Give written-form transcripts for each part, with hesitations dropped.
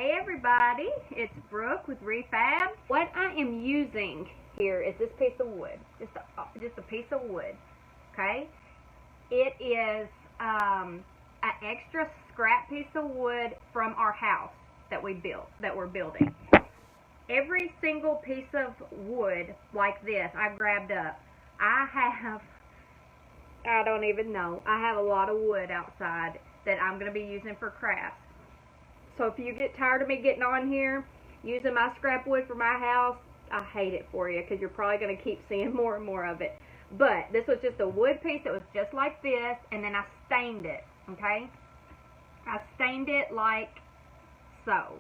Hey everybody, it's Brooke with Re-Fabbed. What I am using here is this piece of wood, just a piece of wood, okay? It is an extra scrap piece of wood from our house that we're building. Every single piece of wood like this I grabbed up. I don't even know. I have a lot of wood outside that I'm going to be using for crafts. So if you get tired of me getting on here using my scrap wood for my house, I hate it for you because you're probably going to keep seeing more and more of it. But this was just a wood piece that was just like this, and then I stained it, okay? I stained it like so.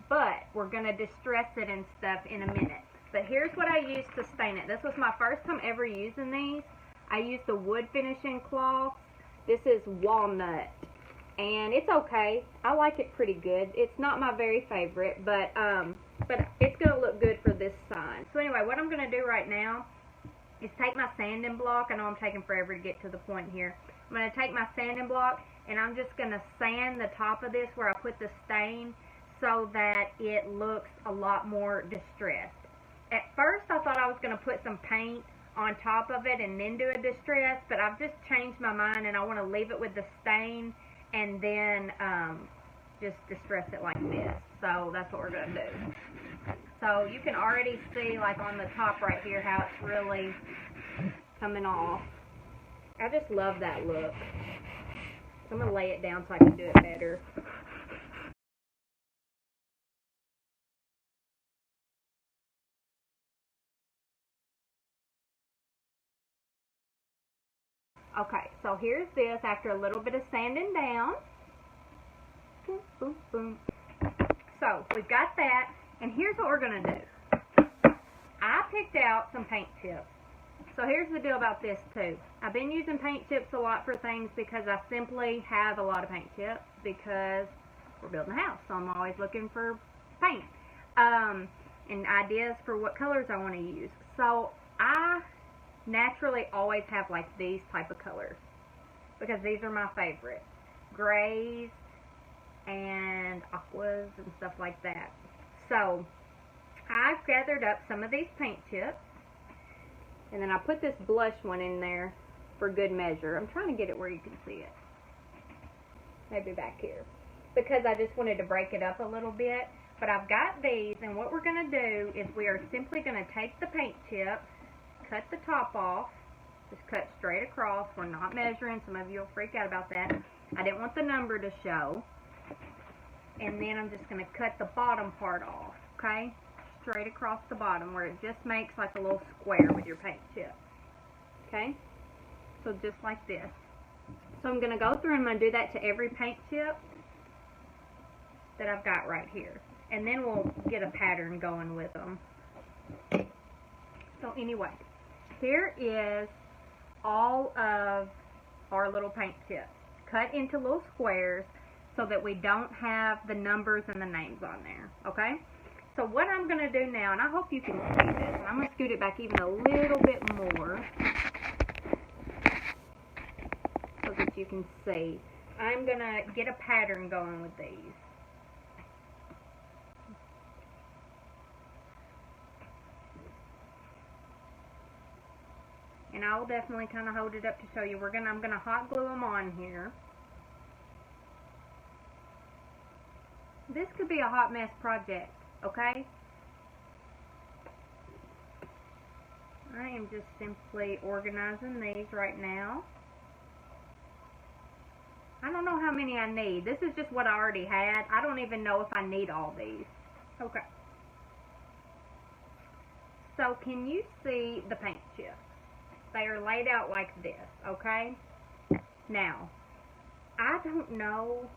But we're going to distress it and stuff in a minute. But here's what I used to stain it. This was my first time ever using these. I used the wood finishing cloth. This is walnut. And it's okay. I like it pretty good. It's not my very favorite, but it's going to look good for this sign. So anyway, what I'm going to do right now is take my sanding block. I know I'm taking forever to get to the point here. I'm going to take my sanding block, and I'm just going to sand the top of this where I put the stain so that it looks a lot more distressed. At first, I thought I was going to put some paint on top of it and then do a distress, but I've just changed my mind, and I want to leave it with the stain and then just distress it like this. So that's what we're going to do. So you can already see, like on the top right here, how it's really coming off. I just love that look. I'm going to lay it down so I can do it better. Okay, so here's this after a little bit of sanding down. Boom, boom, boom. So we've got that, and here's what we're going to do. I picked out some paint chips. So here's the deal about this too. I've been using paint chips a lot for things because I simply have a lot of paint chips because we're building a house, so I'm always looking for paint and ideas for what colors I want to use. So I naturally always have like these type of colors because these are my favorite. Grays and aquas and stuff like that. So I've gathered up some of these paint chips, and then I put this blush one in there for good measure. I'm trying to get it where you can see it. Maybe back here. Because I just wanted to break it up a little bit. But I've got these, and what we're going to do is we are simply going to take the paint chip, cut the top off, just cut straight across. We're not measuring. Some of you will freak out about that. I didn't want the number to show. And then I'm just going to cut the bottom part off, okay? Straight across the bottom where it just makes like a little square with your paint chip, okay? So just like this. So I'm going to go through and I'm going to do that to every paint chip that I've got right here. And then we'll get a pattern going with them. So anyway, here is all of our little paint chips cut into little squares so that we don't have the numbers and the names on there, okay? So what I'm going to do now, and I hope you can see this, and I'm going to scoot it back even a little bit more so that you can see. I'm going to get a pattern going with these. And I will definitely kind of hold it up to show you. I'm going to hot glue them on here. This could be a hot mess project, okay? I am just simply organizing these right now. I don't know how many I need. This is just what I already had. I don't even know if I need all these. Okay. So can you see the paint chips? They are laid out like this, okay? Now, I don't know.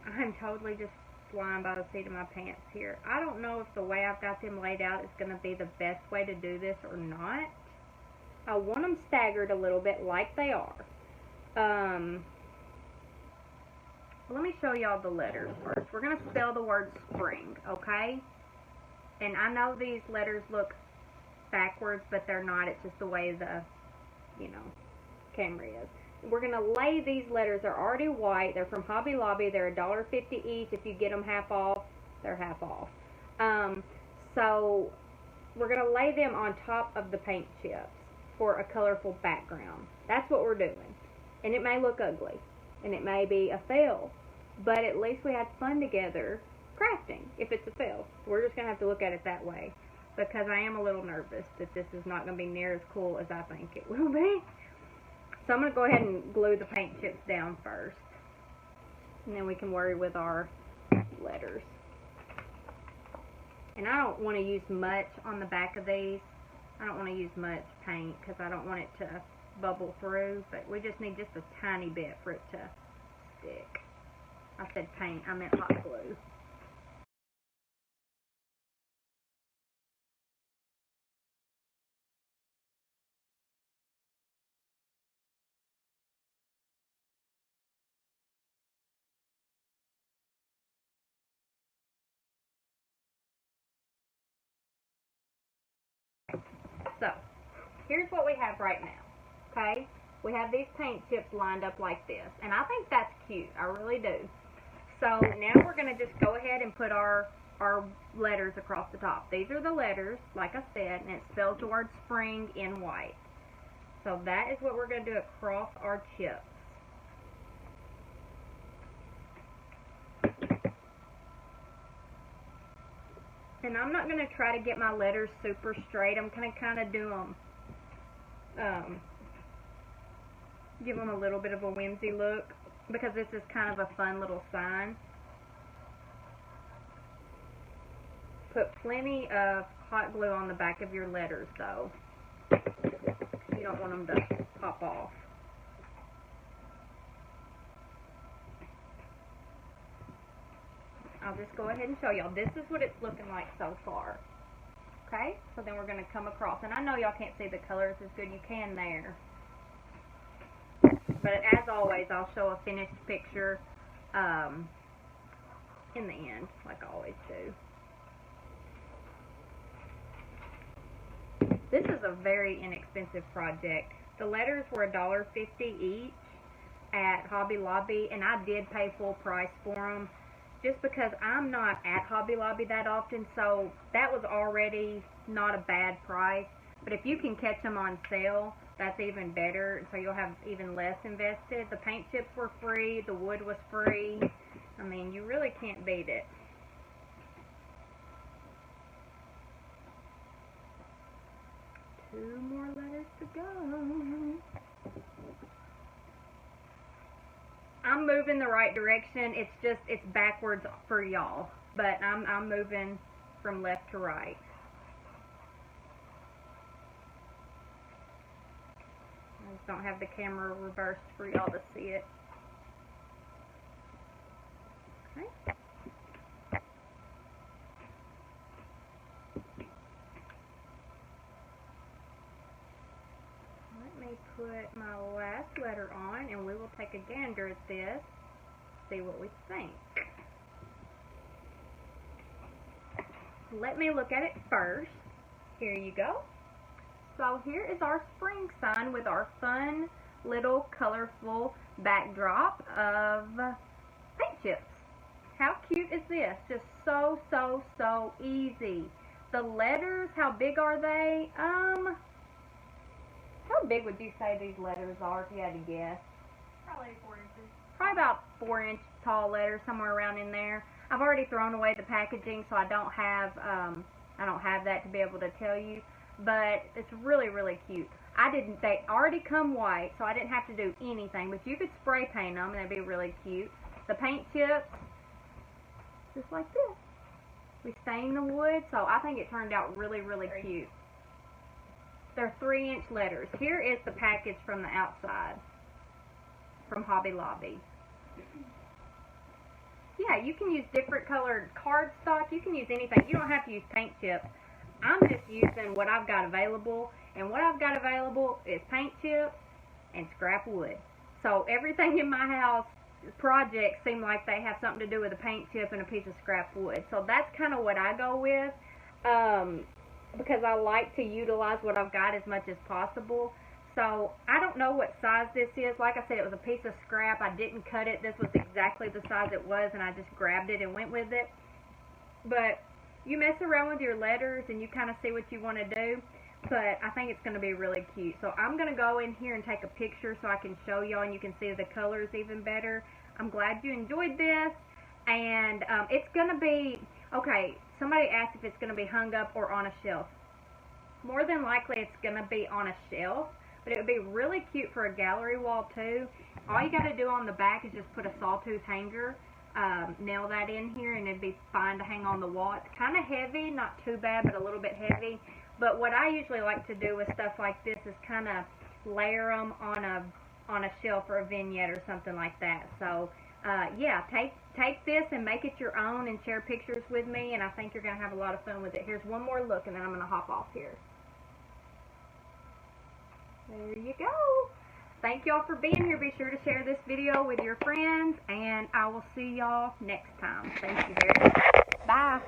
I'm totally just flying by the seat of my pants here. I don't know if the way I've got them laid out is going to be the best way to do this or not. I want them staggered a little bit like they are. Let me show y'all the letters first. We're going to spell the word spring, okay? And I know these letters look backwards, but they're not. It's just the way the, camera is. We're going to lay these letters. They're already white. They're from Hobby Lobby. They're $1.50 each if you get them half off. They're half off. So we're going to lay them on top of the paint chips for a colorful background. That's what we're doing. And it may look ugly, and it may be a fail, but at least we had fun together crafting. If it's a fail, we're just going to have to look at it that way, because I am a little nervous that this is not going to be near as cool as I think it will be. So I'm going to go ahead and glue the paint chips down first, and then we can worry with our letters. And I don't want to use much on the back of these. I don't want to use much paint because I don't want it to bubble through, but we just need just a tiny bit for it to stick. I said paint, I meant hot glue. So, here's what we have right now, okay? We have these paint chips lined up like this, and I think that's cute. I really do. So, now we're going to just go ahead and put our letters across the top. These are the letters, like I said, and it spells the word spring in white. So, that is what we're going to do across our chips. And I'm not going to try to get my letters super straight. I'm going to kind of do them, give them a little bit of a whimsy look, because this is kind of a fun little sign. Put plenty of hot glue on the back of your letters, though. You don't want them to pop off. I'll just go ahead and show y'all. This is what it's looking like so far. Okay? So then we're going to come across. And I know y'all can't see the colors as good. You can there. But as always, I'll show a finished picture in the end, like I always do. This is a very inexpensive project. The letters were $1.50 each at Hobby Lobby, and I did pay full price for them, just because I'm not at Hobby Lobby that often, so that was already not a bad price. But if you can catch them on sale, that's even better, so you'll have even less invested. The paint chips were free, the wood was free. I mean, you really can't beat it. Two more letters to go. I'm moving the right direction. It's just, it's backwards for y'all. But I'm moving from left to right. I just don't have the camera reversed for y'all to see it. Okay. Let me put my last letter on, and we will take a gander at this, see what we think. Let me look at it first. Here you go. So here is our spring sign with our fun little colorful backdrop of paint chips. How cute is this? Just so, so, so easy. The letters, how big are they? How big would you say these letters are if you had to guess? Probably 4 inches. Probably about 4-inch tall letters, somewhere around in there. I've already thrown away the packaging, so I don't have that to be able to tell you. But it's really, really cute. They already come white, so I didn't have to do anything. But you could spray paint them, and they'd be really cute. The paint chips, just like this. We stained the wood, so I think it turned out really, really cute. They're 3-inch letters. Here is the package from the outside, from Hobby Lobby. Yeah, you can use different colored cardstock. You can use anything. You don't have to use paint chips. I'm just using what I've got available, and what I've got available is paint chips and scrap wood. So everything in my house, projects seem like they have something to do with a paint chip and a piece of scrap wood. So that's kind of what I go with, because I like to utilize what I've got as much as possible. So I don't know what size this is. Like I said, it was a piece of scrap. I didn't cut it. This was exactly the size it was, and I just grabbed it and went with it. But you mess around with your letters and you kind of see what you want to do. But I think it's going to be really cute. So I'm going to go in here and take a picture so I can show y'all and you can see the colors even better. I'm glad you enjoyed this. And it's going to be, okay, somebody asked if it's going to be hung up or on a shelf. More than likely it's going to be on a shelf. But it would be really cute for a gallery wall too. All you got to do on the back is just put a sawtooth hanger. Nail that in here and it'd be fine to hang on the wall. It's kind of heavy, not too bad, but a little bit heavy. But what I usually like to do with stuff like this is kind of layer them on a shelf or a vignette or something like that. So yeah, take this and make it your own and share pictures with me, and I think you're going to have a lot of fun with it. Here's one more look and then I'm going to hop off here. There you go. Thank y'all for being here. Be sure to share this video with your friends, and I will see y'all next time. Thank you very much. Bye.